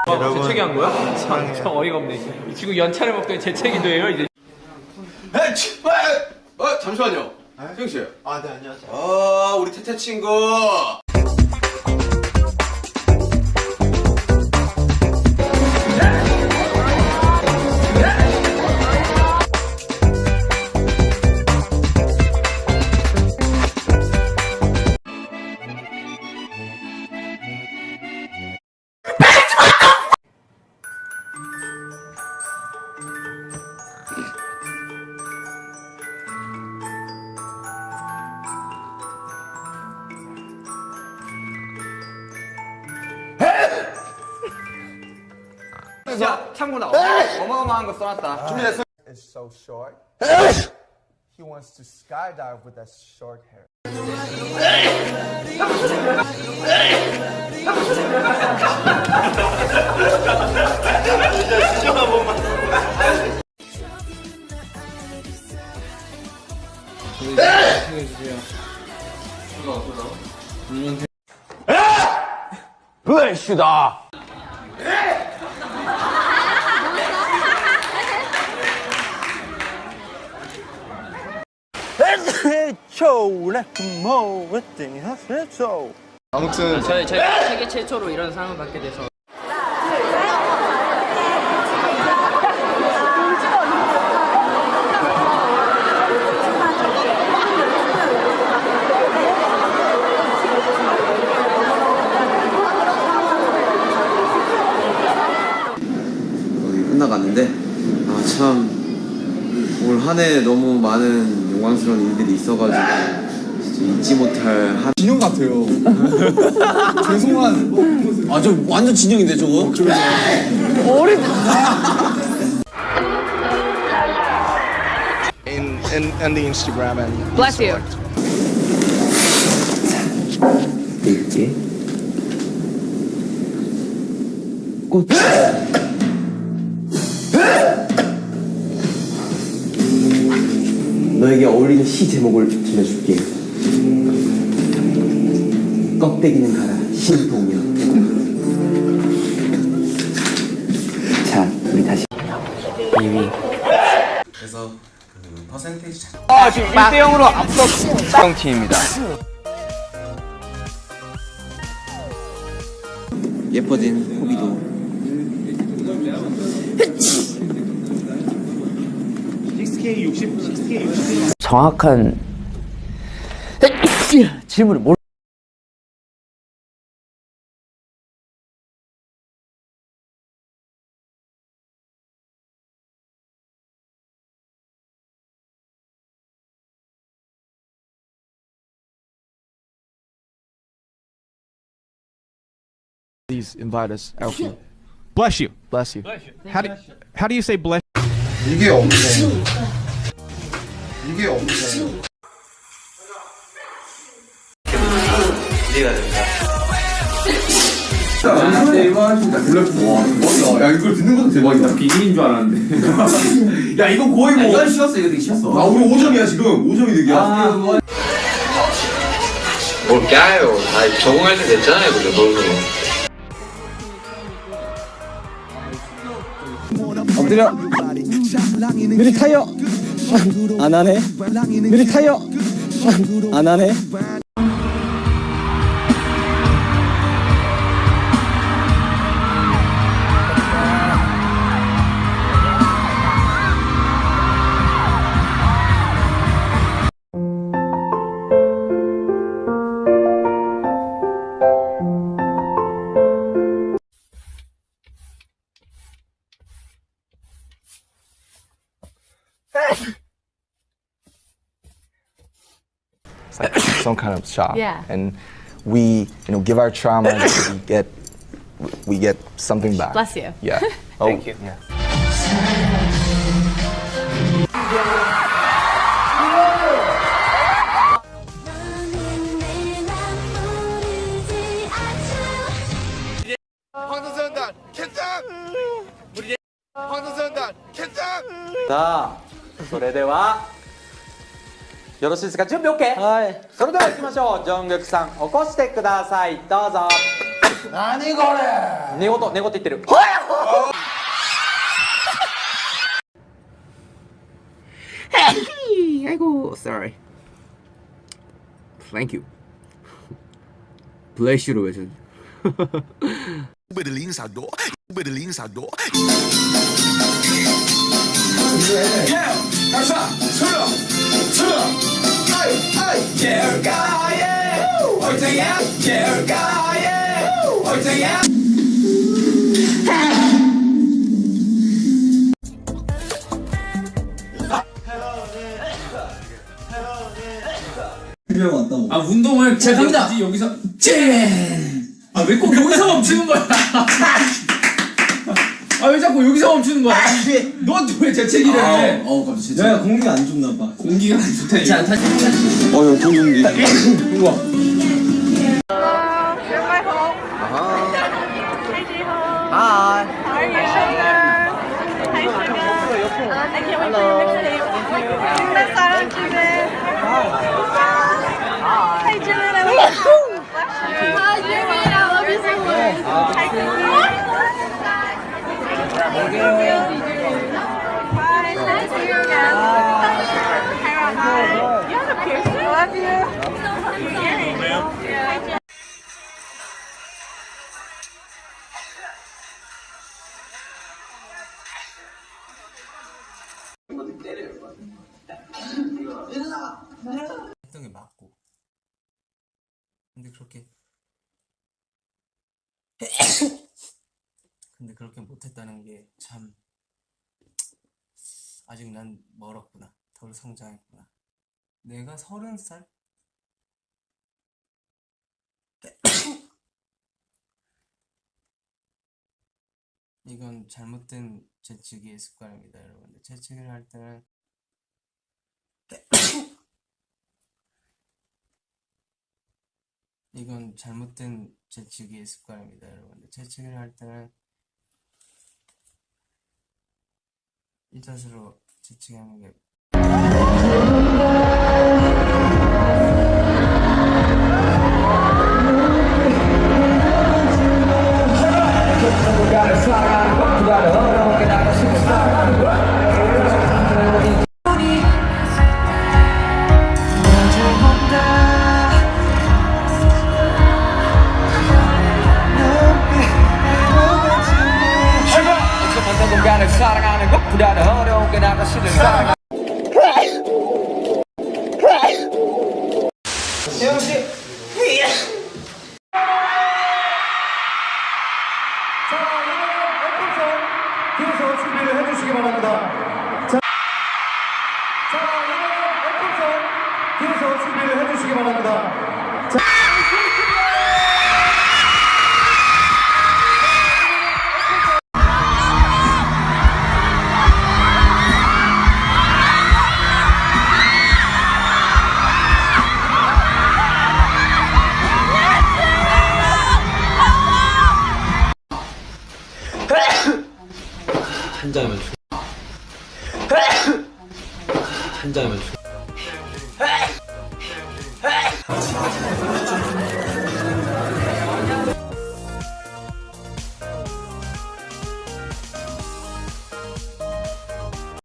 여러분, 재채기 한 거야? 사랑해요. 참 어이가 없네. 지금 연차를 먹더니 재채기도 해요 이제. 잠시만요. 수영 씨. 아, 네, 안녕하세요. 우리 태태 친구. 야 참고로 어마어마한 거 써놨다. 준비됐어? It's so short. He wants to skydive with that short hair. 아무튼 저희가 세계 최초로 이런 상을 받게 돼서. 끝나갔는데 참 올 한 해 너무 많은 영광스러운 일들이 있어가지고 진짜 잊지 못할 한 진영 같아요. 죄송한. 아, 저 완전 진영인데 저거? in the Instagram and Bless you. 있지? 꽃 너에게 어울리는 시 제목을 들려줄게. 껍데기는 가라 신동여. 자, 우리 다시 2위. 그래서 그 퍼센테이지 잘 지금 1대0으로 앞서 팀입니다. 예뻐진 호비도 정확한 질문을 뭘? Please invite us, Alfie. Bless you. Bless you. How do you say bless? 이게 없네. 이게 없네. 야, 이걸 듣는 것도 대박이다. 비밀인 줄 알았는데. 야, 이거 거의 뭐. 이건 쉬었어, 이거 되게 쉬었어. 우리 5점이야, 지금. 5점이 득이야. 뭘 까요? 다 적응할 때 됐잖아요, 그죠? 너무. 엎드려. 느리 타이어. 안 하네. 느리 타이어. 안 하네. It's like some kind of shock. Yeah. And we, give our trauma and we get something back. Bless you. Yeah. Thank you. Yeah. 황선수연단 캔장! 황선수연단 캔장! さあ、それではよろしいですか？準備 OK？はい。それでは行きましょう。ジョングクさん、起こしてください。どうぞ。何これ寝言言ってる。 아이고, sorry. Thank you. Bless you로 외쳐. 아 운동을 제가 갑니다. 여기서 아 왜 꼭 여기서 멈추는 거야? 아 왜 자꾸 여기서 멈추는 거야? 넌 왜 재채기를 해? 갑자기 야 공기 안 좋나 봐. 공기가 안 좋다. 자 다시. 형 동동기. 우와. Hi, Jimin. I love you. Hi, Jimin. I love you so much. Hi, Jimin. Hi, nice to see you again. Hi. You have a piercing? I love you. Yeah. 했던 게 맞고 근데 그렇게 못했다는 게 참 아직 난 멀었구나. 덜 성장했구나. 내가 30살? 이건 잘못된 재치기의 습관입니다, 여러분들. 재치기를 할 때는 이건 잘못된 재치기의 습관입니다, 여러분들. 재치기를 할 때는 이 자세로 재치기하는 게 사랑하는 것보다 어려운 게 나가 시를 사랑하. 태영 씨. 자, 이번엔 F선 뒤에서 준비를 해주시기 바랍니다. 자, 이번엔 F선 뒤에서 준비를 해주시기 바랍니다. 한 잔이면 한 잔이면